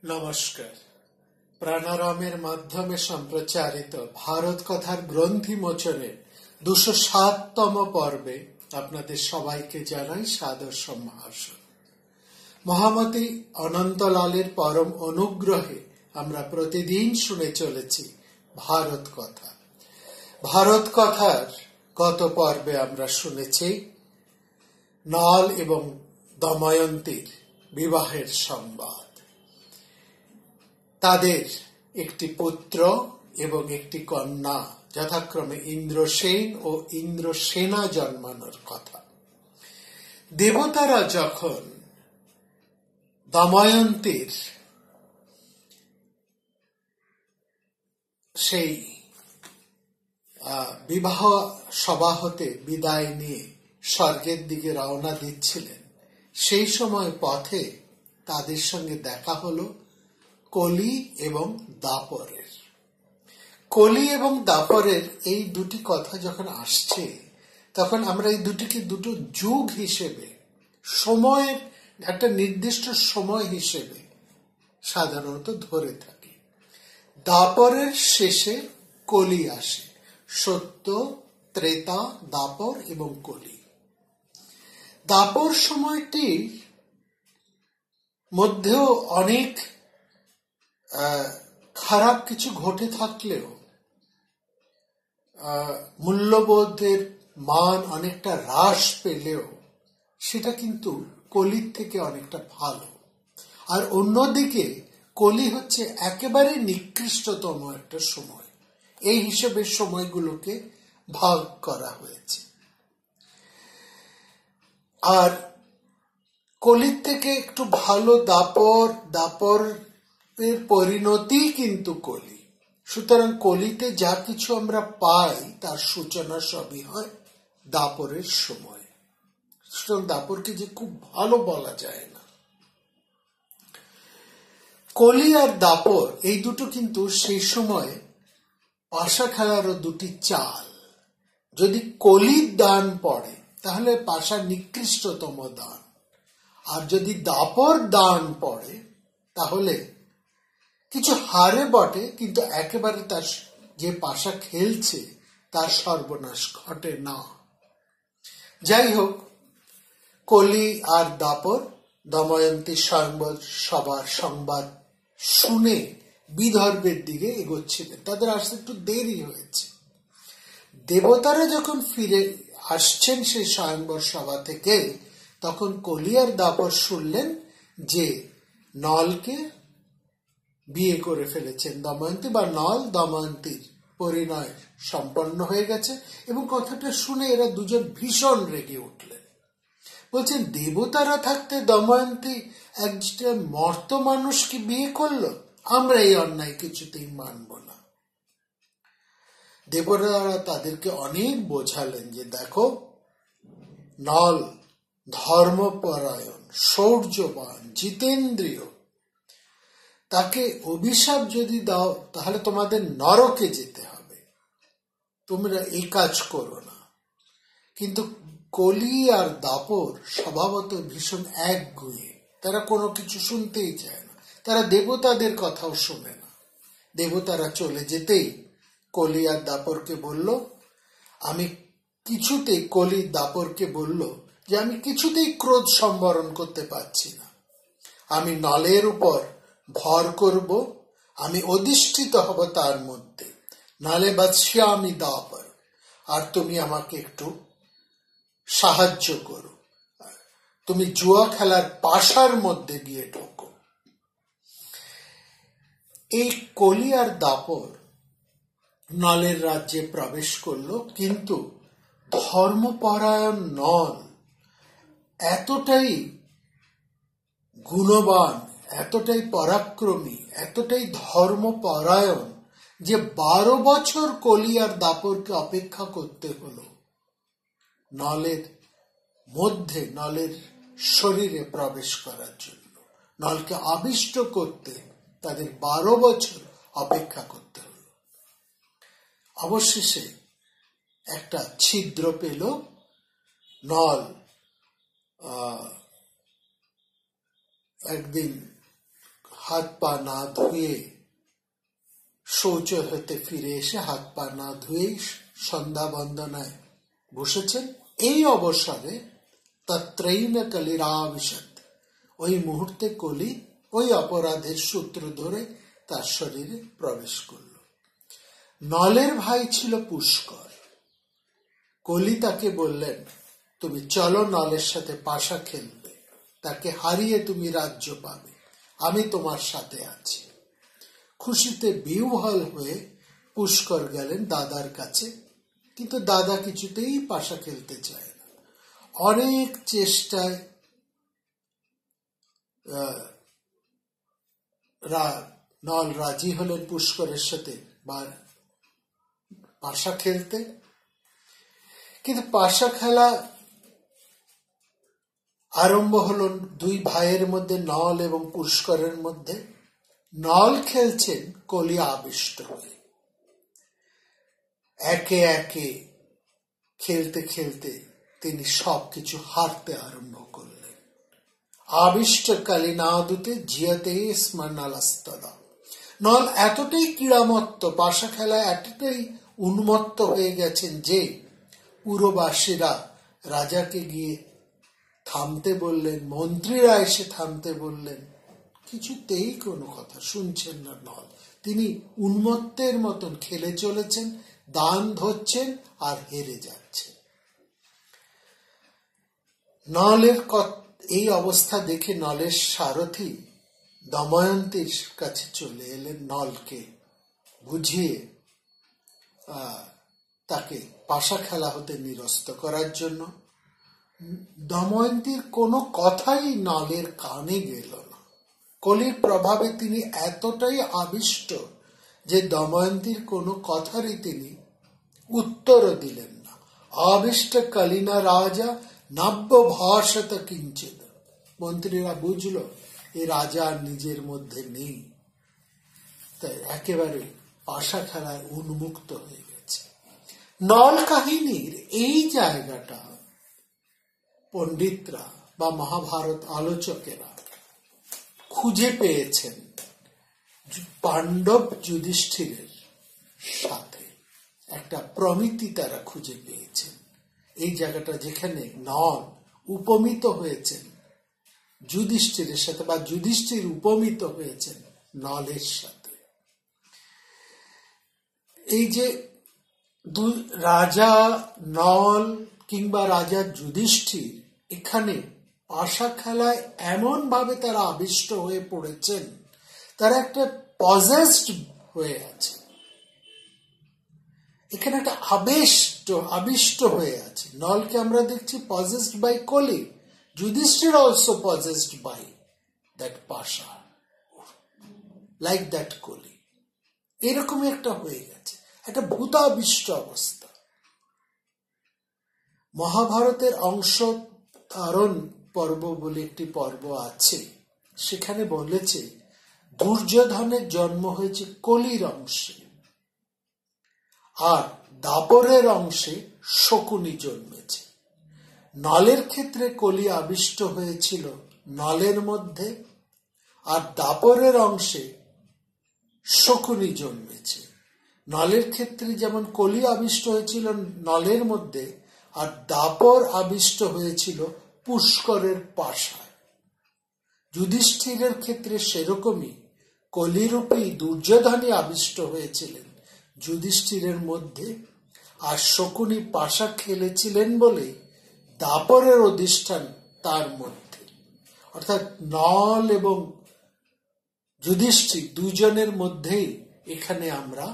নমস্কার। প্রাণারামের মাধ্যমে সম্প্রচারিত ভারত কথার গ্রন্থি মোচনের ২০৭তম পর্বে আপনাদের সবাইকে জানাই সাদর সম্ভাষণ। মহামতি অনন্তলালের পরম অনুগ্রহে আমরা প্রতিদিন শুনে চলেছি ভারত কথা। ভারত কথার গত পর্বে আমরা শুনেছি নল এবং দময়ন্তীর বিবাহের সংবাদ। তাদের একটি পুত্র এবং একটি কন্যা যথাক্রমে ইন্দ্রসেন ও ইন্দ্রসেনা জন্মানোর কথা। দেবতারা যখন দময়ন্তীর সেই বিবাহ সভা হতে বিদায় নিয়ে স্বর্গের দিকে রওনা দিচ্ছিলেন, সেই সময় পথে তাদের সঙ্গে দেখা হলো কলি এবং দাপরের। কলি এবং দাপরের এই দুটি কথা যখন আসছে, তখন আমরা এই দুটিকে দুটো যুগ হিসেবে, সময়ের একটা নির্দিষ্ট সময় হিসেবে সাধারণত ধরে থাকি। দাপরের শেষে কলি আসে, সত্য, ত্রেতা, দাপর এবং কলি। দাপর সময়টির মধ্যেও অনেক খারাপ কিছু ঘটে থাকলেও মূল্যবোধের মান অনেকটা হ্রাস পেলেও সেটা কিন্তু কলির থেকে অনেকটা ভালো। আর অন্যদিকে কলি হচ্ছে একেবারে নিকৃষ্টতম একটা সময়। এই হিসেবে সময়গুলোকে ভাগ করা হয়েছে। আর কলির থেকে একটু ভালো দাপর, দাপর এর পরিণতি কিন্তু কলি। সুতরাং কলিতে যা কিছু আমরা পাই তার সূচনা সবই হয় দাপরের সময়। সুতরাং দাপরকে যে খুব ভালো বলা যায় না। কলি আর দাপর এই দুটো কিন্তু সেই সময় পাশা খেলারও দুটি চাল। যদি কলির দান পড়ে তাহলে পাশা নিকৃষ্টতম দান, আর যদি দাপর দান পড়ে তাহলে কিছু হারে বটে, কিন্তু একেবারে তার যে পাশা খেলছে তার সর্বনাশ ঘটে না। যাই হোক, কলি আর দাপর দময়ন্তী স্বয়ংবর সভার সংবাদ শুনে বিদর্ভের দিকে এগোচ্ছিলেন। তাদের আসতে একটু দেরি হয়েছে। দেবতারা যখন ফিরে আসছেন সেই স্বয়ংবর সভা থেকে, তখন কলি আর দাপর শুনলেন যে নলকে বিয়ে করে ফেলেছেন দময়ন্তী, বা নল দময়ন্তীর পরিণয় সম্পন্ন হয়ে গেছে। এবং কথাটা শুনে এরা দুজন ভীষণ রেগে উঠলেন। বলছেন, দেবতারা থাকতে দময়ন্তী একজন মর্ত মানুষকে বিয়ে করলো, আমরা এই অন্যায় কিছুতেই মানব না। দেবতারা তাদেরকে অনেক বোঝালেন যে দেখো, নল ধর্মপরায়ণ, শৌর্যবান, জিতেন্দ্রীয়, তাকে অভিশাপ যদি দাও তাহলে তোমাদের নরকে যেতে হবে, তোমরা এই কাজ করো না। কিন্তু কলি আর দাপর স্বভাবত ভীষণ একগুঁয়ে, তারা কোনো কিছু শুনতেই চায় না। তারা দেবতাদের কথাও শোনে না। দেবতারা চলে যেতেই কলি আর দাপরকে বলল, আমি কিছুতেই, কলি দাপরকে বলল যে আমি কিছুতেই ক্রোধ সম্বরণ করতে পারছি না। আমি নলের উপর ভর করব, আমি অধিষ্ঠিত হব তার মধ্যে। নালে বাদশিয়া আমি দাপর, আর তুমি আমাকে একটু সাহায্য করো। তুমি জুয়া খেলার পাশার মধ্যে গিয়ে ঢোকো। এই কলি আর দাপর নলের রাজ্যে প্রবেশ করলো, কিন্তু ধর্মপরায়ণ নল এতটাই গুণবান, এতটাই পরাক্রমী, এতটাই ধর্মপরায়ণ যে 12 বছর কলি আর দাপরকে অপেক্ষা করতে হলো নলের মধ্যে, নলের শরীরে প্রবেশ করার জন্য। নলকে আবিষ্ট করতে তাদের 12 বছর অপেক্ষা করতে হলো। অবশেষে একটা ছিদ্র পেল। নল একদিন হাত পা না ধুয়ে, শৌচ হতে ফিরে এসে হাত পা না ধুয়েই সন্ধ্যা বন্দনায় বসেছেন। এই অবসরে তত্রৈন কলিরাবিশত, ওই মুহূর্তে কলি ওই অপরাধের সূত্র ধরে তার শরীরে প্রবেশ করল। নলের ভাই ছিল পুষ্কর। কলি তাকে বললেন, তুমি চলো নলের সাথে পাশা খেলবে, তাকে হারিয়ে তুমি রাজ্য পাবে, আমি তোমার সাথে আছি। খুশিতে বিহ্বল হয়ে পুষ্কর গেলেন দাদার কাছে, কিন্তু দাদা কিছুতেই পাশা খেলতে চায় না। অনেক চেষ্টায় নল রাজি হলেন পুষ্করের সাথে পাশা খেলতে, কিন্তু পাশা খেলা আরম্ভ হল দুই ভাইয়ের মধ্যে, নল এবং পুষ্করের মধ্যে। নল খেলছেন কলি আবিষ্ট হয়ে। একে একে খেলতে খেলতে তিনি সবকিছু হারতে আরম্ভ করলেন। আবিষ্ট কালিনাদুতে জিয়াতে স্মরণালাস্তদা। নল এতটাই ক্রীড়ামত্ত, পাশা খেলায় এতটাই উন্মত্ত হয়ে গেছেন যে পুরবাসীরা রাজাকে গিয়ে থামতে বললেন, মন্ত্রীরা এসে থামতে বললেন, কিছুতেই কোনো কথা শুনছেন না নল। তিনি উন্মত্তের মতন খেলে চলেছেন, দান ধরছেন আর হেরে যাচ্ছেন। নলের এই অবস্থা দেখে নলের সারথি দময়ন্তীর কাছে চলে এলেন নলকে বুঝিয়ে তাকে পাশা খেলা হতে নিরস্ত করার জন্য। দময়ন্তীর কোনো কথাই নলের কানে গেল না। কলির প্রভাবে তিনি এতটাই আবিষ্ট যে দময়ন্তীর কোনো কথারই তিনি উত্তরও দিলেন না। আবিষ্ট কালিনা রাজা নাব্য ভাষত কিঞ্চিত। মন্ত্রীরা বুঝল এই রাজা নিজের মধ্যে নেই, তাই একেবারে পাশা খেলায় উন্মুক্ত হয়ে গেছে। নল কাহিনীর এই জায়গাটা পণ্ডিতরা বা মহাভারত আলোচকেরা খুঁজে পেয়েছেন পাণ্ডব যুধিষ্ঠিরের সাথে একটা প্রমিতি তারা খুঁজে পেয়েছেন। এই জায়গাটা যেখানে নল উপমিত হয়েছেন যুধিষ্ঠিরের সাথে, বা যুধিষ্ঠির উপমিত হয়েছেন নলের সাথে। এই যে রাজা নল কিংবা রাজা যুধিষ্ঠির এখানে পাশা খেলায় এমন ভাবে তারা আবিষ্ট হয়ে পড়েছেন, তারা একটা পজেসড হয়ে আছে, এখানে একটা আবিষ্ট হয়ে আছে। নলকে আমরা দেখছি possessed by Kali, Yudhishthir also possessed by that পাশা, লাইক দ্যাট কলি। এরকমই একটা হয়ে গেছে, একটা ভূতাবিষ্ট অবস্থা। মহাভারতের অংশ ধারণ পর্ব বলে একটি পর্ব আছে, সেখানে বলেছে দুর্যোধনের জন্ম হয়েছে কলির অংশে, আর দাপরের অংশে শকুনি জন্মেছে। নলের ক্ষেত্রে কলি আবিষ্ট হয়েছিল নলের মধ্যে, আর দাপরের অংশে শকুনি জন্মেছে। নলের ক্ষেত্রে যেমন কলি আবিষ্ট হয়েছিল নলের মধ্যে, আর দাপর আবিষ্ট হয়েছিল পুষ্করের পাশায়। যুধিষ্ঠিরের ক্ষেত্রে সেরকমই কলিরূপী দুর্যোধনই আবিষ্ট হয়েছিলেন যুধিষ্ঠিরের মধ্যে, আর শকুনি পাশা খেলেছিলেন বলে দাপরের অধিষ্ঠান তার মধ্যে। অর্থাৎ নল এবং যুধিষ্ঠির দুজনের মধ্যেই এখানে আমরা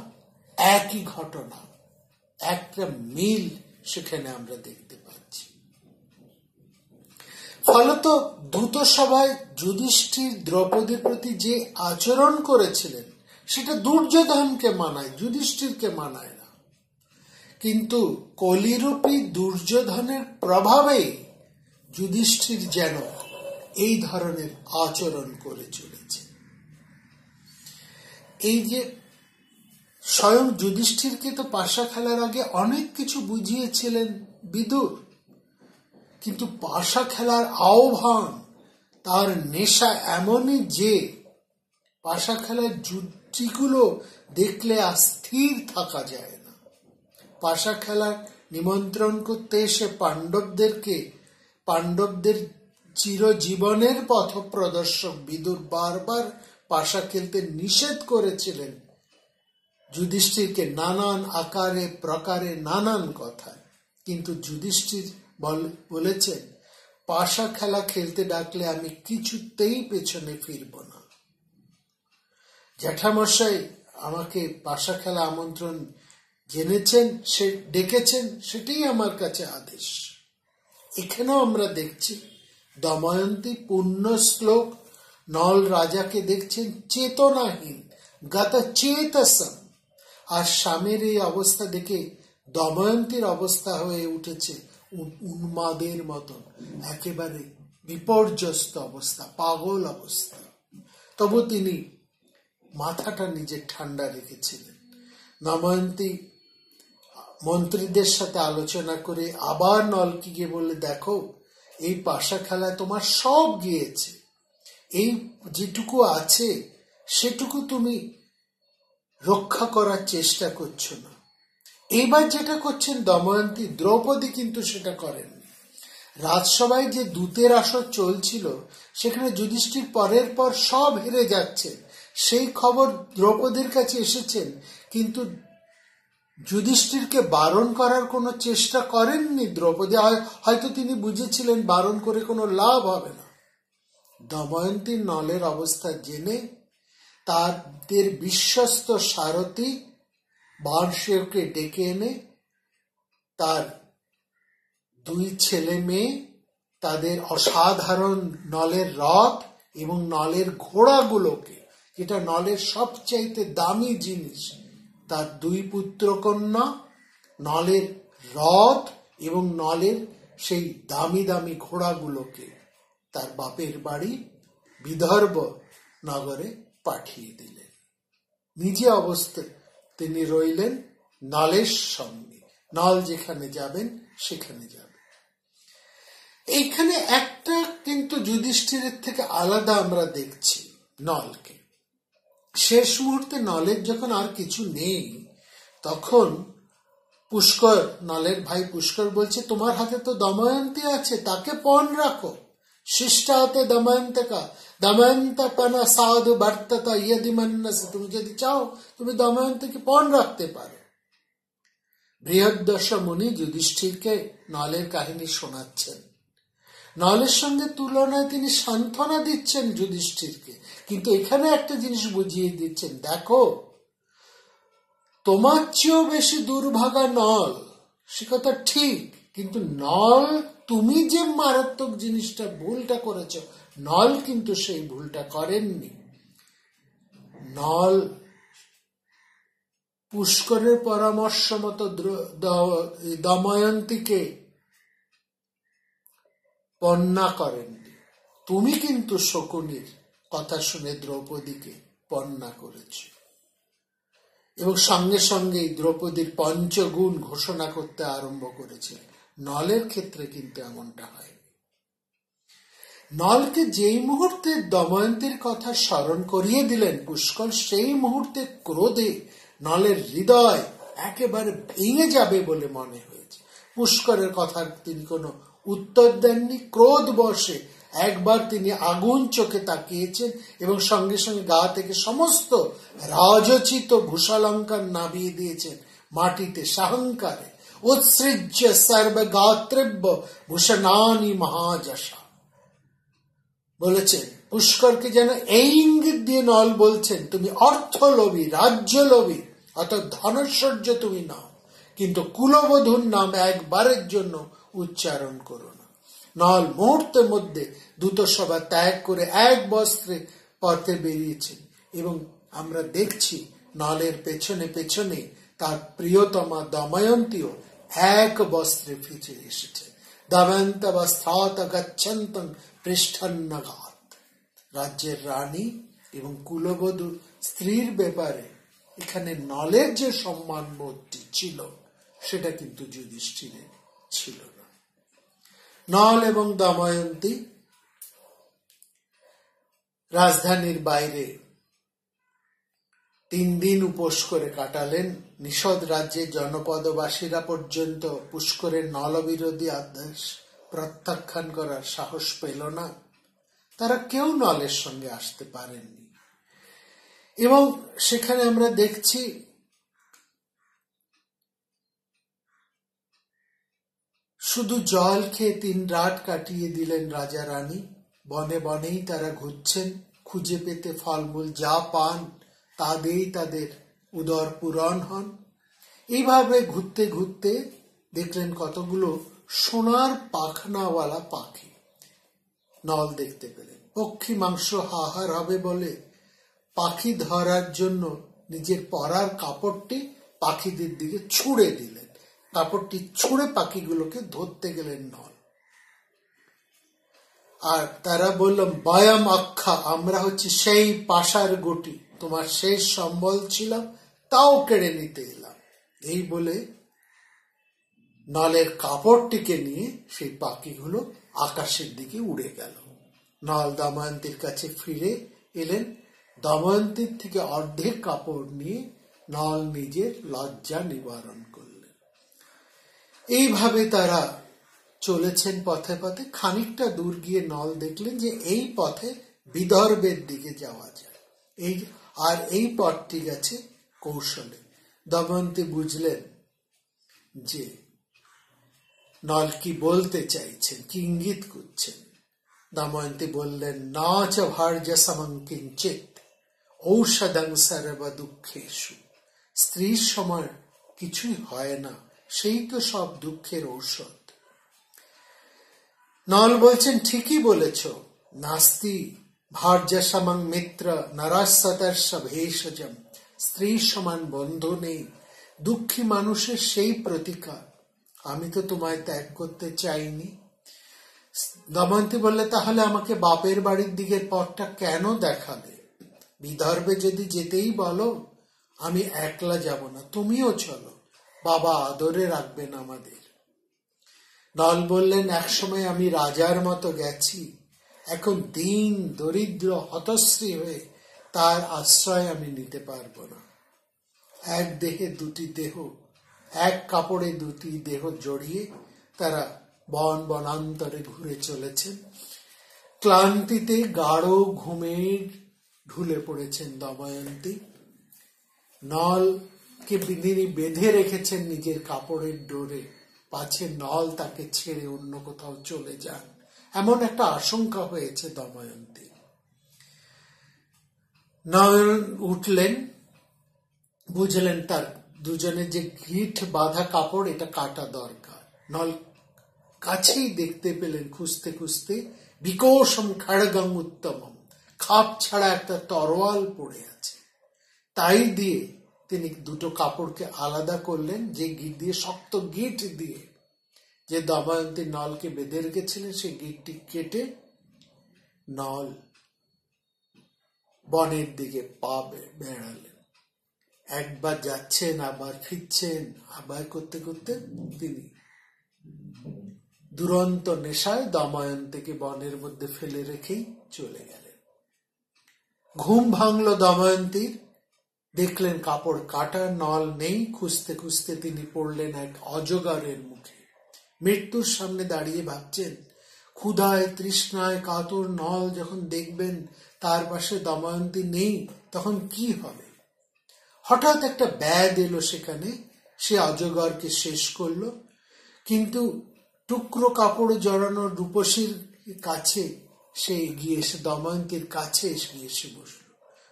একই ঘটনা, একটা মিল সেখানে আমরা দেখতে পাচ্ছি। ফলত দ্রুত সভায় যুধিষ্ঠির দ্রৌপদীর প্রতি যে আচরণ করেছিলেন সেটা দুর্যোধনকে মানায়, যুধিষ্ঠিরকে মানায় না। কিন্তু কলিরূপী দুর্যোধনের প্রভাবে যুধিষ্ঠির যেন এই ধরনের আচরণ করে চলেছে। এই যে স্বয়ং যুধিষ্ঠিরকে তো পাশা খেলার আগে অনেক কিছু বুঝিয়েছিলেন বিদুর, কিন্তু পাশা খেলার আহ্বান, তার নেশা এমনই যে পাশা খেলার জুটিগুলো দেখলে আর স্থির থাকা যায় না। পাশা খেলার নিমন্ত্রণ করতে এসে পাণ্ডবদের চিরজীবনের পথ প্রদর্শক বিদুর বারবার পাশা খেলতে নিষেধ করেছিলেন যুধিষ্ঠিরকে নানান আকারে প্রকারে নানান কথায়। কিন্তু যুধিষ্ঠির বলেছেন, পাশা খেলা খেলতে ডাকলে আমি কিছুতেই পেছনে ফিরব না। জ্যাঠামশাই আমাকে পাশা খেলা আমন্ত্রণ জেনেছেন, সে ডেকেছেন, সেটাই আমার কাছে আদেশ। এখানেও আমরা দেখছি দময়ন্তী পূর্ণ শ্লোক নল রাজাকে দেখছেন চেতনাহীন, গতচেতসম, আর স্বামীর এই অবস্থা দেখে দময়ন্তীর অবস্থা হয়ে উঠেছে উন্মাদের মতন, একেবারে বিপর্যস্ত অবস্থা, পাগল অবস্থা। তবু তিনি মাথাটা নিজের ঠান্ডা রেখেছিলেন। দময়ন্তী মন্ত্রীদের সাথে আলোচনা করে আবার নলকে গিয়ে বললে, দেখো এই পাশা খেলায় তোমার সব গিয়েছে, এই যেটুকু আছে সেটুকু তুমি রক্ষা করার চেষ্টা করছো না। এইবার যেটা করছেন দময়ন্তী, দ্রৌপদী কিন্তু সেটা করেননি। রাজসভায় যে দূতের আসর চলছিল সেখানে যুধিষ্ঠির পরের পর সব হেরে যাচ্ছে, সেই খবর দ্রৌপদীর কাছে এসেছেন, কিন্তু যুধিষ্ঠিরকে বারণ করার কোনো চেষ্টা করেননি দ্রৌপদী। হয়তো তিনি বুঝেছিলেন বারণ করে কোনো লাভ হবে না। দময়ন্তী নলের অবস্থা জেনে তাদের বিশ্বস্ত সারথী বার্ষ্যকে ডেকে এনে তার দুই ছেলে মেয়ে, তাদের অসাধারণ নলের রথ এবং নলের ঘোড়াগুলোকে, যেটা নলের সবচাইতে দামি জিনিস, তার দুই পুত্রকন্যা, নলের রথ এবং নলের সেই দামি দামি ঘোড়াগুলোকে তার বাপের বাড়ি বিদর্ভ নগরে পাঠিয়ে দিলেন। নিজে অবস্থায় তিনি রইলেন নলের সঙ্গে, নল যেখানে যাবেন সেখানে যাবেন। এইখানে একটা কিন্তু যুধিষ্ঠিরের থেকে আলাদা আমরা দেখছি নলকে। শেষ মুহূর্তে নলের যখন আর কিছু নেই, তখন পুষ্কর, নলের ভাই পুষ্কর বলছে, তোমার হাতে তো দময়ন্তী আছে, তাকে পণ রাখো। শিষ্টাতে দময়ন্তকা দময়ন্তপনা সাধু বর্ততা ইয়দি মন্যসে, তুমি যদি চাও তুমি দময়ন্তীকে পণ রাখতে পারো। বৃহদ্দশ মুনি যুধিষ্ঠিরকে নলের কাহিনী শোনাচ্ছেন। নলের সঙ্গে তুলনায় তিনি সান্ত্বনা দিচ্ছেন যুধিষ্ঠিরকে, কিন্তু এখানে একটা জিনিস বুঝিয়ে দিচ্ছেন, দেখো তোমার চেয়েও বেশি দুর্ভাগা নল, সে কথা ঠিক, কিন্তু নল, তুমি যে মারাত্মক জিনিসটা ভুলটা করেছ, নল কিন্তু সেই ভুলটা করেননি। নল পুষ্করের পরামর্শ মতো দময়ন্তীকে পণ্যা করেননি। তুমি কিন্তু শকুনির কথা শুনে দ্রৌপদীকে পণ্যা করেছ, এবং সঙ্গে সঙ্গে দ্রৌপদীর পঞ্চগুণ ঘোষণা করতে আরম্ভ করেছে। নলের ক্ষেত্রে কিন্তু এমনটা হয়নি। নলকে যেই মুহূর্তে দময়ন্তীর কথা স্মরণ করিয়ে দিলেন পুষ্কর, সেই মুহূর্তে ক্রোধে নলের হৃদয় একেবারে ভেঙে যাবে বলে মনে হয়েছে। পুষ্করের কথার তিনি কোনো উত্তর দেননি। ক্রোধ বশে একবার তিনি আগুন চোখে তাকিয়েছেন এবং সঙ্গে সঙ্গে গা থেকে সমস্ত রাজোচিত ভূষালঙ্কার নামিয়ে দিয়েছেন মাটিতে সাহংকারে। উৎসৃজ্য সর্বগাত্রব্য ভূষণানি মহাযশা বলেছেন। পুষ্করকে যেন এই ইঙ্গিত দিয়ে নল বলছেন, তুমি অর্থলোভী, রাজ্যলোভী, অর্থাৎ ধনৈশ্বর্য তুমি নাও, কিন্তু কুলবধূর নাম একবারের জন্য উচ্চারণ করো না। নল মুহূর্তের মধ্যে দূতসভা ত্যাগ করে এক বস্ত্রে পথে বেরিয়েছেন, এবং আমরা দেখছি নলের পেছনে পেছনে তার প্রিয়তমা দময়ন্তীও এক বস্ত্রে ফিরে এসেছে। দময়ন্তবস্থাত গচ্ছন্তং পৃষ্ঠন্নঘাত। রাজ্যের রানী এবং কুলবধূ স্ত্রীর ব্যাপারে এখানে নলের যে সম্মান বোধটি ছিল, সেটা কিন্তু যুধিষ্ঠিরের ছিল না। নল এবং দময়ন্তী রাজধানীর বাইরে 3 দিন উপোস করে কাটালেন। নিষদ রাজ্যের জনপদবাসীরা পর্যন্ত পুষ্করের নলবিরোধী আদেশ প্রত্যাখ্যান করার সাহস পেল না। তারা কেউ নলের সঙ্গে আসতে পারেননি। এবং সেখানে আমরা দেখছি শুধু জল খেয়ে 3 রাত কাটিয়ে দিলেন রাজা রানী। বনে বনেই তারা ঘুরছেন, খুঁজে পেতে ফলমূল যা পান তা দিয়েই তাদের উদর পূরণ হন। এইভাবে ঘুরতে ঘুরতে দেখলেন কতগুলো সোনার পাখনাওয়ালা পাখি। নল দেখতে পেলেন। পক্ষী মাংস হাহার হবে বলে পাখি ধরার জন্য নিজের পরার কাপড়টি পাখিদের দিকে ছুঁড়ে দিলেন। কাপড়টি ছুঁড়ে পাখিগুলোকে ধরতে গেলেন নল। আর তারা বললাম, বয়াম আখ্যা, আমরা হচ্ছে সেই পাশার গুটি, তোমার শেষ সম্বল ছিলাম, তাও কেড়ে নিতে এলাম। এই বলে নলের কাপড়টিকে নিয়ে সেই পাখিগুলো আকাশের দিকে উড়ে গেল। নল দময়ন্তীর কাছে ফিরে এলেন। দময়ন্তীর থেকে অর্ধেক কাপড় নিয়ে নল নিজের লজ্জা নিবারণ করলেন। এইভাবে তারা চলেছেন পথে পথে। খানিকটা দূর গিয়ে নল দেখলেন যে এই পথে বিদর্ভের দিকে যাওয়া যায়, এই পথটি গেছে কৌশলে। দময়ন্তী বুঝলেন যে নল কি বলতে চাইছেন, কি ইঙ্গিত করছেন। দময়ন্তী বললেন, না চ ভার্য সমং কিঞ্চিত ঔষধং সর্ব দুঃখেষু। স্ত্রীর সময় কিছুই হয় না, সেই তো সব দুঃখের ঔষধ। নল বলছেন, ঠিকই বলেছ। নাস্তি ভার্য সমং মিত্র নরসতর্ষ ভেষজম। স্ত্রীর সমান বন্ধু নেই, দুঃখী মানুষের সেই প্রতিকার। আমি তো তোমায় ত্যাগ করতে চাইনি। দময়ন্তী বললে, তাহলে আমাকে বাপের বাড়ির দিকের পথটা কেন দেখালে? বিদর্ভে যদি যেতেই বলো, আমি একলা যাব না, তুমিও চলো, বাবা আদরে রাখবেন আমাদের। নল বললেন, একসময় আমি রাজার মতো গেছি, এখন দিন দরিদ্র হতশ্রী হয়ে তার আশ্রয় আমি নিতে পারবো না। এক দেহে দুটি দেহ, এক কাপড়ে দুটি দেহ জড়িয়ে তারা বন বনান্তরে ঘুরে চলেছেন। ক্লান্তিতে গাঢ় ঘুমের ঢুলে পড়েছেন দময়ন্তী। নলকে তিনি বেঁধে রেখেছেন নিজের কাপড়ের ডোরে, পাছে নল তাকে ছেড়ে অন্য কোথাও চলে যান, এমন একটা আশঙ্কা হয়েছে দময়ন্তী। নল উঠলেন, বুঝলেন তার দুজনের যে গিঁট বাঁধা কাপড়, এটা কাটা দরকার। নল কাছেই দেখতে পেলেন, খুঁজতে খুঁজতে, বিকোষম খড়গং উত্তমম, খাপ ছাড়া একটা তরোয়াল পড়ে আছে। তাই দিয়ে তিনি দুটো কাপড়কে আলাদা করলেন, যে গিঁট দিয়ে, শক্ত গিঁট দিয়ে যে দময়ন্তী নলকে বেঁধে রেখেছিলেন, সেই গিঁটটি কেটে নল বনের দিকে পা বেড়ালেন। একবার যাচ্ছেন, আবার ফিরছেন, আবার করতে করতে তিনি দুরন্ত নেশায় দময়ন্তীকে বনের মধ্যে ফেলে রেখেই চলে গেলেন। ঘুম ভাঙল দময়ন্তীর, দেখলেন কাপড় কাটা, নল নেই। খুঁজতে খুঁজতে তিনি পড়লেন এক অজগরের মুখে। মৃত্যুর সামনে দাঁড়িয়ে ভাবছেন, ক্ষুধায় তৃষ্ণায় কাতর নল যখন দেখবেন তার পাশে দময়ন্তী নেই, তখন কি হবে। হঠাৎ একটা ব্যাধ এলো সেখানে, সে অজগরকে শেষ করলো। কিন্তু টুকরো কাপড় জড়ানো রূপসীর কাছে সে এগিয়ে এসে দময়ন্তীর কাছে এসে বসল।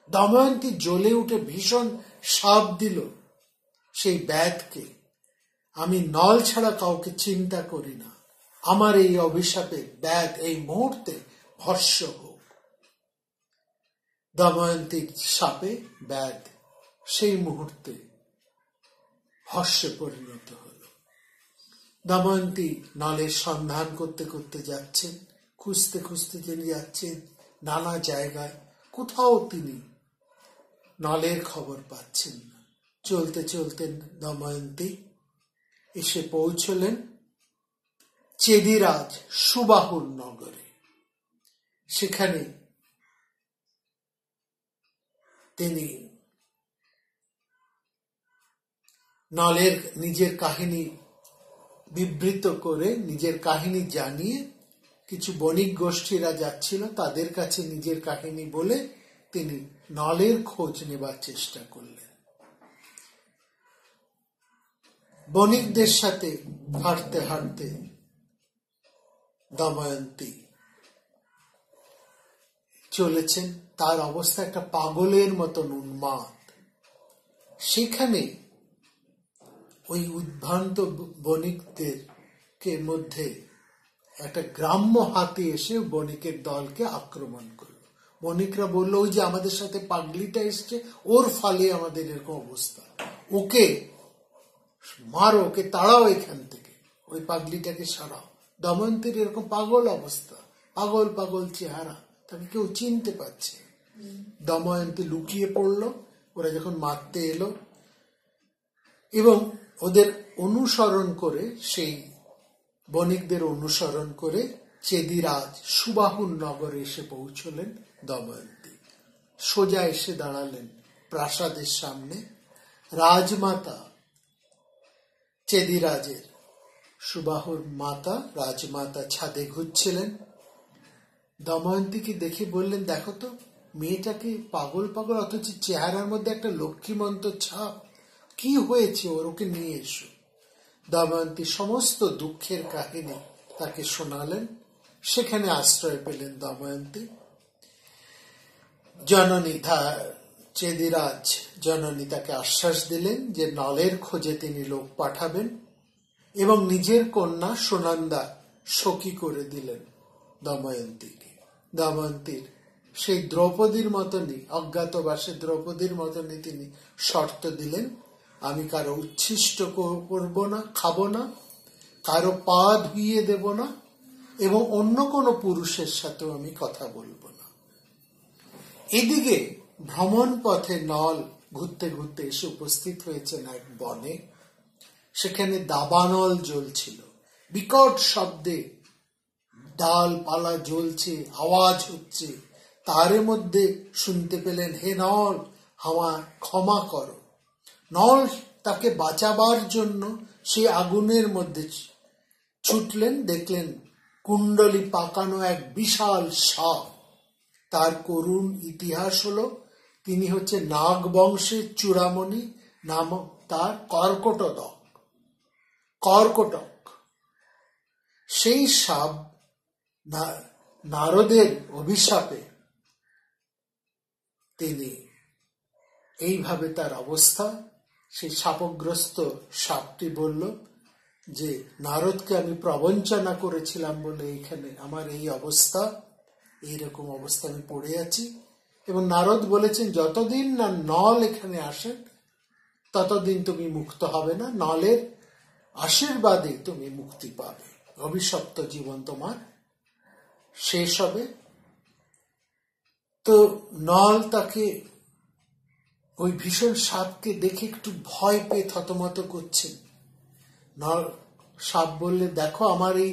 দময়ন্তী জ্বলে উঠে ভীষণ শাপ দিল সেই ব্যাধকে, আমি নল ছাড়া কাউকে চিন্তা করি না, আমার এই অভিশাপে ব্যাধ এই মুহূর্তে ভস্য হোক। দময়ন্তীর শাপে ব্যাধ সেই মুহূর্তে ভস্যে পরিণত হল। দময়ন্তী নলের সন্ধান করতে করতে যাচ্ছেন, খুঁজতে খুঁজতে তিনি যাচ্ছেন নানা জায়গায়, কোথাও তিনি নলের খবর পাচ্ছেন না। চলতে চলতে দময়ন্তী এসে পৌঁছলেন চেদিরাজ সুবাহুর নগরে। সেখানে তিনি নলের নিজের কাহিনী বিবৃত করে, নিজের কাহিনী জানিয়ে কিছু বণিক গোষ্ঠীরা যাচ্ছিল, তাদের কাছে নিজের কাহিনী বলে তিনি নলের খোঁজ নেবার চেষ্টা করলেন। বণিকদের সাথে হাঁটতে হাঁটতে দময়ন্তী চলেছেন, তার অবস্থা একটা পাগলের মতন উন্মাদ। সেখানে ওই উদ্ভ্রান্ত বণিকদের মধ্যে একটা গ্রাম্য হাতি এসে বণিকের দলকে আক্রমণ করলো। বণিকরা বললো, ওই যে আমাদের সাথে পাগলিটা এসছে, ওর ফলে আমাদের এরকম অবস্থা, ওকে মারো, ওকে তাড়াও এখান থেকে, ওই পাগলিটাকে সরাও। দময়ন্তীর এরকম পাগল অবস্থা, পাগল পাগল চেহারা, তাকে কেউ চিনতে পারছে। দময়ন্তী লুকিয়ে পড়লো। ওরা যখন মারতে এলো এবং ওদের অনুসরণ করে, সেই বণিকদের অনুসরণ করে চেদিরাজ সুবাহুর নগরে এসে পৌঁছলেন দময়ন্তী। সোজা এসে দাঁড়ালেন প্রাসাদের সামনে। রাজমাতা চেদিরাজের, সুবাহুর মাতা রাজমাতা ছাদে ঘুরছিলেন। দময়ন্তীকে দেখে বললেন, দেখো তো মেয়েটাকে, পাগল পাগল, অথচ চেহারার মধ্যে একটা লক্ষ্মীমন্ত ছাপ, কি হয়েছে ওর, ওকে নিয়ে এসো। দময়ন্তী সমস্ত দুঃখের কাহিনী তাকে শোনালেন। সেখানে আশ্রয় পেলেন দময়ন্তী। জননী চেদিরাজ জননী তাকে আশ্বাস দিলেন যে নলের খোঁজে তিনি লোক পাঠাবেন এবং নিজের কন্যা সুনন্দা সখী করে দিলেন দময়ন্তীকে। দময়ন্তীর সেই দ্রৌপদীর মতনই, অজ্ঞাতবাসে দ্রৌপদীর মতনই তিনি শর্ত দিলেন, আমি কারো উচ্ছিষ্ট করব না, খাবো না, কারো পা ধুইয়ে দেব না, এবং অন্য কোনো পুরুষের সাথেও আমি কথা বলবো না। এদিকে ভ্রমণ পথে নল ঘুরতে ঘুরতে এসে উপস্থিত হয়েছেন এক বনে। সেখানে দাবানল জ্বলছিল, বিকট শব্দে ডালপালা জ্বলছে, আওয়াজ হচ্ছে। তার মধ্যে শুনতে পেলেন, হে নল, আমার ক্ষমা করো। নল তাকে বাঁচাবার জন্য সে আগুনের মধ্যে ছুটলেন। দেখলেন কুণ্ডলি পাকানো এক বিশাল সাপ। তার করুণ ইতিহাস হলো, তিনি হচ্ছে নাগ বংশের চূড়ামণি, নামক তার কর্কটক। সেই সাপ নারদের অভিশাপে তিনি এইভাবে তার অবস্থা। সেই শাপগ্রস্ত সাপটি বলল যে নারদকে আমি প্রবঞ্চনা করেছিলাম বলে এখানে আমার এই অবস্থা, এইরকম অবস্থা আমি পড়ে আছি। এবং নারদ বলেছেন, যতদিন না নল এখানে আসেন ততদিন তুমি মুক্ত হবে না, নলের আশীর্বাদে তুমি মুক্তি পাবে, অভিশপ্ত জীবন তোমার শেষ হবে। তো নল তাকে, ওই ভীষণ সাপকে দেখে একটু ভয় পেয়ে থতমত করছেন। নল সাপ বললে, দেখো আমার এই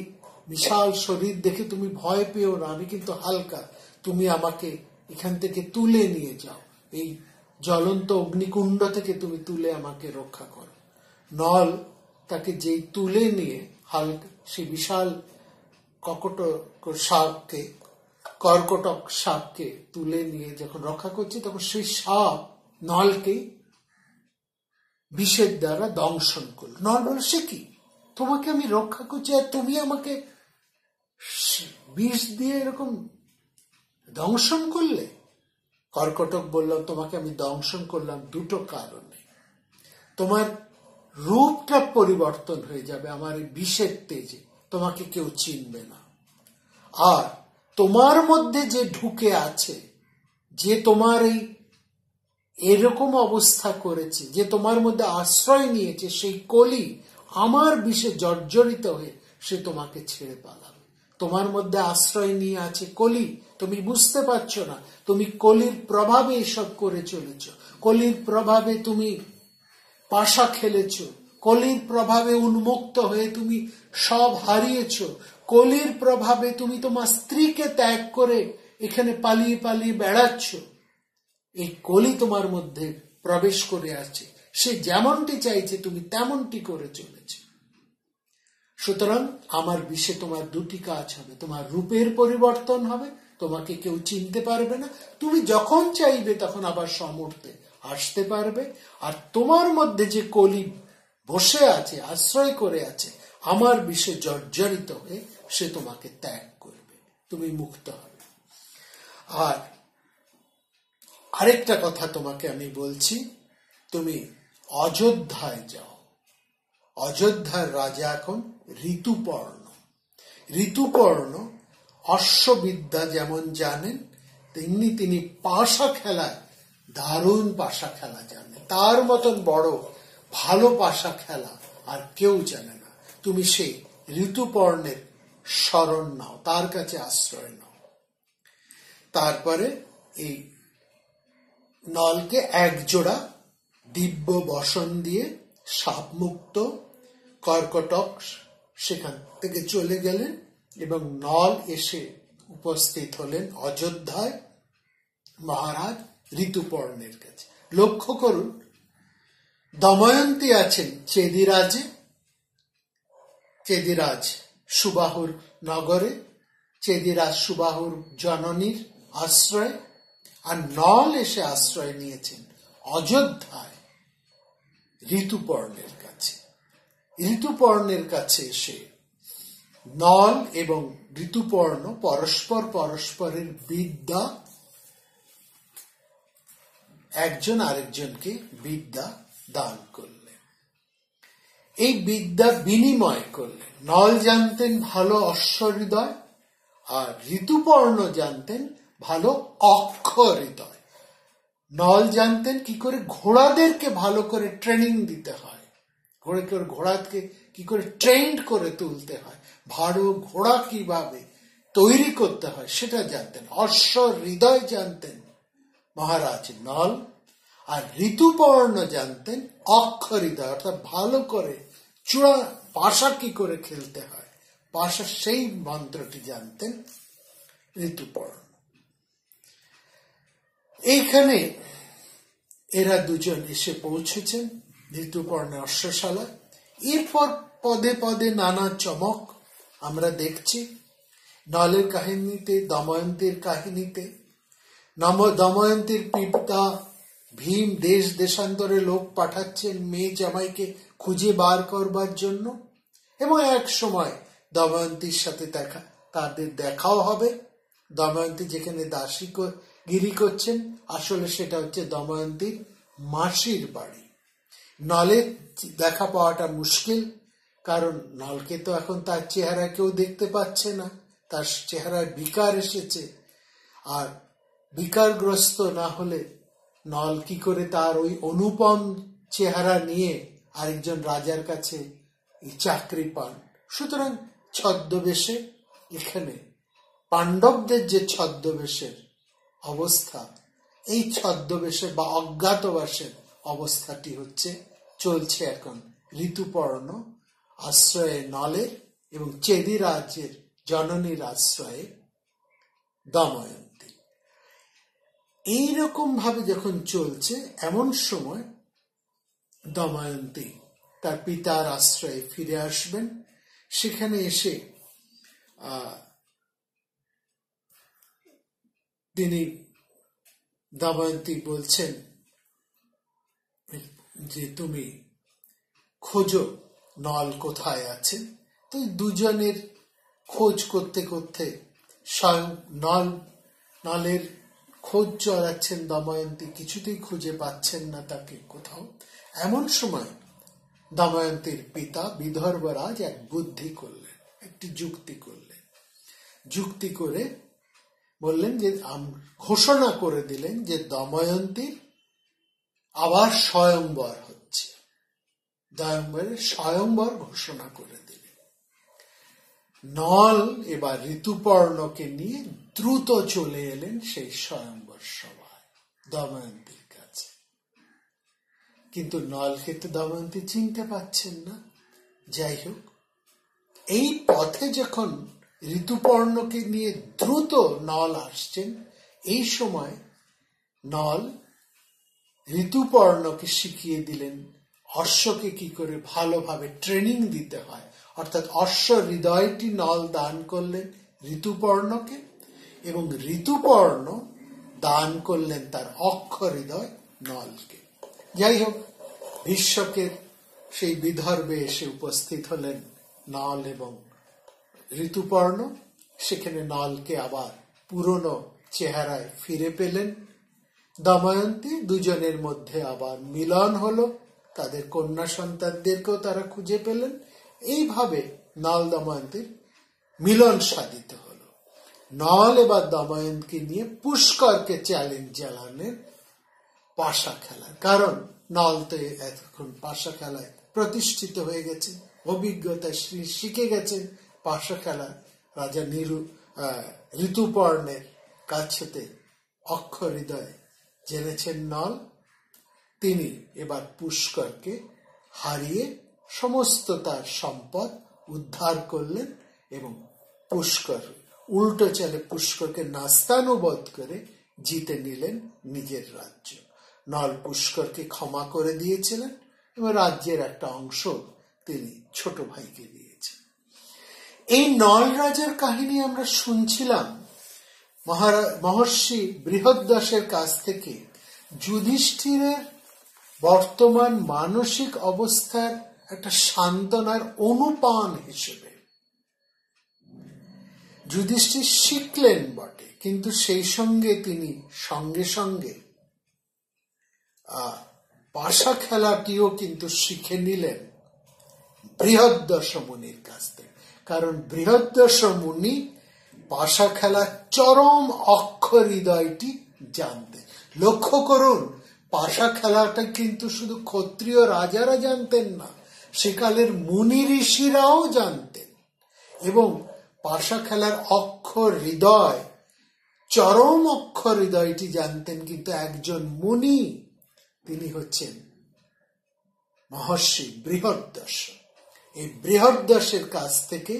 বিশাল শরীর দেখে তুমি ভয় পেও না, আমি কিন্তু হালকা, তুমি আমাকে এখান থেকে তুলে নিয়ে যাও, এই জ্বলন্ত অগ্নিকুণ্ড থেকে তুমি তুলে আমাকে রক্ষা করো। নল তাকে যেই তুলে নিয়ে হালকা সেই বিশাল কর্কটক সাপকে তুলে নিয়ে যখন রক্ষা করছে, তখন সেই সাপ নলকে বিষের দ্বারা দংশন করল। নল বল, সে কি, তোমাকে আমি রক্ষা করছি আর তুমি আমাকে বিষ দিয়ে এরকম দংশন করলে? কর্কটক বলল, তোমাকে আমি দংশন করলাম দুটো কারণে। তোমার রূপটা পরিবর্তন হয়ে যাবে আমার এই বিষের তেজে, তোমাকে কেউ চিনবে না। আর তোমার মধ্যে যে ঢুকে আছে, যে তোমার এই এরকম অবস্থা করেছে, যে তোমার মধ্যে আশ্রয় নিয়েছে, সেই কলি আমার বিষে জর্জরিত হয়ে সে তোমাকে ছেড়ে পালাবে। তোমার মধ্যে আশ্রয় নিয়ে আছে কলি, তুমি বুঝতে পারছো না, তুমি কলির প্রভাবে এসব করে চলেছ, কলির প্রভাবে তুমি পাশা খেলেছ, কলির প্রভাবে উন্মুক্ত হয়ে তুমি সব হারিয়েছ, কলির প্রভাবে তুমি তোমার স্ত্রীকে ত্যাগ করে এখানে পালিয়ে পালিয়ে বেড়াচ্ছ। এই কলি তোমার মধ্যে প্রবেশ করে আছে, সে যেমনটি চাইছে তুমি তেমনটি করে চলেছ। সুতরাং আমার বিষে তোমার দুটি কাজ হবে, তোমার রূপের পরিবর্তন হবে, তোমাকে কেউ চিনতে পারবে না, তুমি যখন চাইবে তখন আবার সমর্থে আসতে পারবে, আর তোমার মধ্যে যে কলি বসে আছে, আশ্রয় করে আছে, আমার বিষে জর্জরিত হয়ে সে তোমাকে ত্যাগ করবে, তুমি মুক্ত হবে। আর আরেকটা কথা তোমাকে আমি বলছি, তুমি অযোধ্যায় যাও। অযোধ্যার রাজা এখন ঋতুপর্ণ। ঋতুপর্ণ অশ্ববিদ্যা যেমন জানেন, তেমনি তিনি পাশা খেলায় দারুণ পাশা খেলা জানেন। তার মতন বড় ভালো পাশা খেলা আর কেউ জানে না। তুমি সেই ঋতুপর্ণের শরণ নাও, তার কাছে আশ্রয় নাও। তারপরে এই নলকে একজোড়া দিব্য বসন দিয়ে সাপমুক্ত কর্কটক সেখান থেকে চলে গেলেন এবং নল এসে উপস্থিত হলেন অযোধ্যায় মহারাজ ঋতুপর্ণের কাছে। লক্ষ্য করুন, দময়ন্তী আছেন চেদিরাজে, চেদিরাজ সুবাহুর নগরে, চেদিরাজ সুবাহুর জননীর আশ্রয়, আর নল এসে আশ্রয় নিয়েছেন অযোধ্যায় ঋতুপর্ণের কাছে। ঋতুপর্ণের কাছে এসে নল এবং ঋতুপর্ণ পরস্পরের বিদ্যা, একজন আরেকজনকে বিদ্যা দান করলেন, এই বিদ্যা বিনিময় করলেন। নল জানতেন ভালো অশ্বহৃদয়, আর ঋতুপর্ণ জানতেন ভালো অক্ষহৃদয়। নল জানতেন কি করে ঘোড়াদেরকে ভালো করে ট্রেনিং দিতে হয়, ঘোড়াকে কি করে ট্রেন্ড করে তুলতে হয়, ভালো ঘোড়া কিভাবে তৈরি করতে হয় সেটা জানতেন। অশ্ব হৃদয় জানতেন মহারাজ নল, আর ঋতুপর্ণ জানতেন অক্ষহৃদয়, অর্থাৎ ভালো করে চূড়া পাশা কি করে খেলতে হয়, পাশা সেই মন্ত্রটি জানতেন ঋতুপর্ণ। এইখানে এরা দুজন এসে পৌঁছেছেন ঋতুপর্ণের অশ্বশালায়। এরপর পদে পদে নানা চমক আমরা দেখছি নলের কাহিনীতে, দময়ন্তীর কাহিনীতে। দময়ন্তীর পিতা ভীম দেশ দেশান্তরে লোক পাঠাচ্ছেন মেয়ে জামাইকে খুঁজে বার করবার জন্য, এবং এক সময় দময়ন্তীর সাথে তাদের দেখাও হবে। দময়ন্তী যেখানে দাসীগিরি করছেন, আসলে সেটা হচ্ছে দময়ন্তীর মাসির বাড়ি। নলের দেখা পাওয়াটা মুশকিল, কারণ নলকে তো এখন তার চেহারা কেউ দেখতে পাচ্ছে না, তার চেহারায় বিকার এসেছে। আর বিকারগ্রস্ত না হলে নল কি করে তার ওই অনুপম চেহারা নিয়ে আরেকজন রাজার কাছে চাকরি পান। সুতরাং ছদ্মবেশে, এখানে পাণ্ডবদের যে ছদ্মবেশের অবস্থা, এই ছদ্মবেশের বা অজ্ঞাতবাসের অবস্থাটি চলছে এখন ঋতুপর্ণ আশ্রয়ে নলের এবং চেদিরাজের জননীর আশ্রয়ে দময়ন্তী। এইরকম ভাবে যখন চলছে, এমন সময় দময়ন্তী তার পিতার আশ্রয়ে ফিরে আসবেন। সেখানে এসে তিনি দময়ন্তী বলছেন যে তুমি খোঁজো নল কোথায় আছে। তো দুজনের খোঁজ করতে করতে স্বয়ং নলের খোঁজ চড়াচ্ছেন দময়ন্তী, কিছুতেই খুঁজে পাচ্ছেন না তাকে কোথাও। এমন সময় দময়ন্তীর পিতা বিদর্ভরাজ এক বুদ্ধি করলেন, একটি যুক্তি করলেন। যুক্তি করে বললেন যে, ঘোষণা করে দিলেন যে দময়ন্তীর আবার স্বয়ংবর হচ্ছে। স্বয়ংবর ঘোষণা করে দিলেন। নল এবার ঋতুপর্ণকে নিয়ে দ্রুত চলে এলেন সেই স্বয়ংবর সভায় দময়ন্তীর কাছে। কিন্তু নলকে তো দময়ন্তী চিনতে পাচ্ছেন না। যাই হোক, এই পথে যখন ঋতুপর্ণকে নিয়ে দ্রুত নল আসছেন, এই সময় নল ঋতুপর্ণকে শিখিয়ে দিলেন অশ্বকে কি করে ভালোভাবে ট্রেনিং দিতে হয়, অর্থাৎ অশ্ব হৃদয়টি নল দান করলেন ঋতুপর্ণকে, এবং ঋতুপর্ণ দান করলেন তার অক্ষ হৃদয় নলকে। যাই হোক, ভীষ্মকের সেই বিদর্ভে এসে উপস্থিত হলেন নল এবং ঋতুপর্ণ। সেখানে নলকে আবার পুরনো চেহারায় ফিরে পেলেন দময়ন্তী। দুজনের মধ্যে আবার মিলন হলো, তাদের কন্যা সন্তানদেরকেও তারা খুঁজে পেলেন। এইভাবে নল দময়ন্তীর মিলন সাধিত হলো। নল এবার দময়ন্তকে নিয়ে পুষ্করকে চ্যালেঞ্জ জানালেন পাশা খেলার, কারণ নল তো এতক্ষণ পাশা খেলায় প্রতিষ্ঠিত হয়ে গেছে, অভিজ্ঞতা শিখে গেছেন পাশা খেলা। রাজা ঋতুপর্ণের কাছেতে অক্ষ হৃদয় জেনেছেন নল। তিনি এবার পুষ্করকে হারিয়ে সমস্ত তার সম্পদ উদ্ধার করলেন এবং পুষ্কর উল্টো চালে পুষ্করকে নাস্তানুবোধ করে জিতে নিলেন নিজের রাজ্য। নল পুষ্করকে ক্ষমা করে দিয়েছিলেন এবং রাজ্যের একটা অংশ তিনি ছোট ভাইকে দিয়েছেন। এই নল রাজার কাহিনী আমরা শুনছিলাম মহর্ষি বৃহদ্দশের কাছ থেকে যুধিষ্ঠিরের বর্তমান মানসিক অবস্থার একটা সান্ত্বনার অনুপান হিসেবে। যুধিষ্ঠির শিখলেন বটে, কিন্তু সেই সঙ্গে তিনি সঙ্গে সঙ্গে পাশা খেলাটিও কিন্তু শিখে নিলেন বৃহদ্দশ মুনির কাছ থেকে, কারণ বৃহদ্দশ মুনি পাশা খেলার চরম অক্ষ হৃদয়টি জানতেন। লক্ষ্য করুন, পাশা খেলাটা কিন্তু শুধু ক্ষত্রিয় রাজারা জানতেন না, সেকালের মুনি ঋষিরাও জানতেন। এবং পাশা খেলার অক্ষর হৃদয়, চরম অক্ষর হৃদয়টি জানতেন কিন্তু একজন মুনি, তিনি হচ্ছেন মহর্ষি বৃহদ্দশ। এই বৃহদ্দশের কাছ থেকে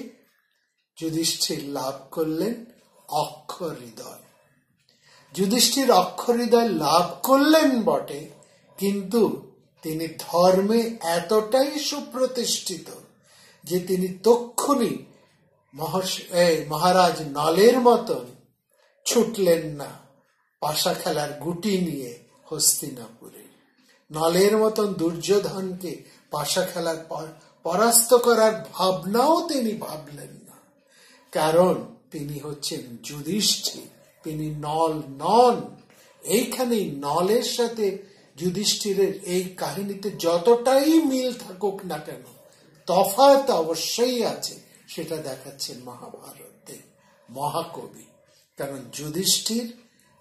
যুধিষ্ঠির লাভ করলেন অক্ষর হৃদয়। যুধিষ্ঠির অক্ষর হৃদয় লাভ করলেন বটে, কিন্তু তিনি ধর্মে এতটাই সুপ্রতিষ্ঠিত যে তিনি তক্ষুনি মহারাজ নলের মতন ছুটলেন না পাশা খেলার গুটি নিয়ে হস্তিনাপুরে। নলের মতন দুর্যোধনকে পাশা খেলার পরাস্ত করার ভাবনাও তিনি ভাবলেন না, কারণ তিনি হচ্ছেন যুধিষ্ঠির, তিনি নল নন। এইখানেই নলের সাথে যুধিষ্ঠিরের এই কাহিনীতে যতটাই মিল থাকুক না কেন, তফাৎ অবশ্যই আছে, সেটা দেখাচ্ছেন মহাভারতে মহাকবি। কারণ যুধিষ্ঠির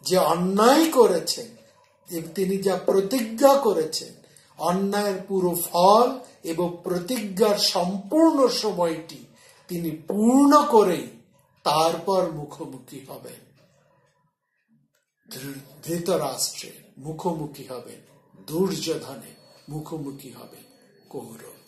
যে অন্যায় করেছেন, তিনি যা প্রতিজ্ঞা করেছেন, অন্যায়ের পুরো ফল এবং প্রতিজ্ঞার সম্পূর্ণ সময়টি তিনি পূর্ণ করেই তারপর মুখোমুখি হবেন ধৃতরাষ্ট্রের, মুখোমুখি হবেন দুর্যোধনের, মুখোমুখি হবেন কৌরব।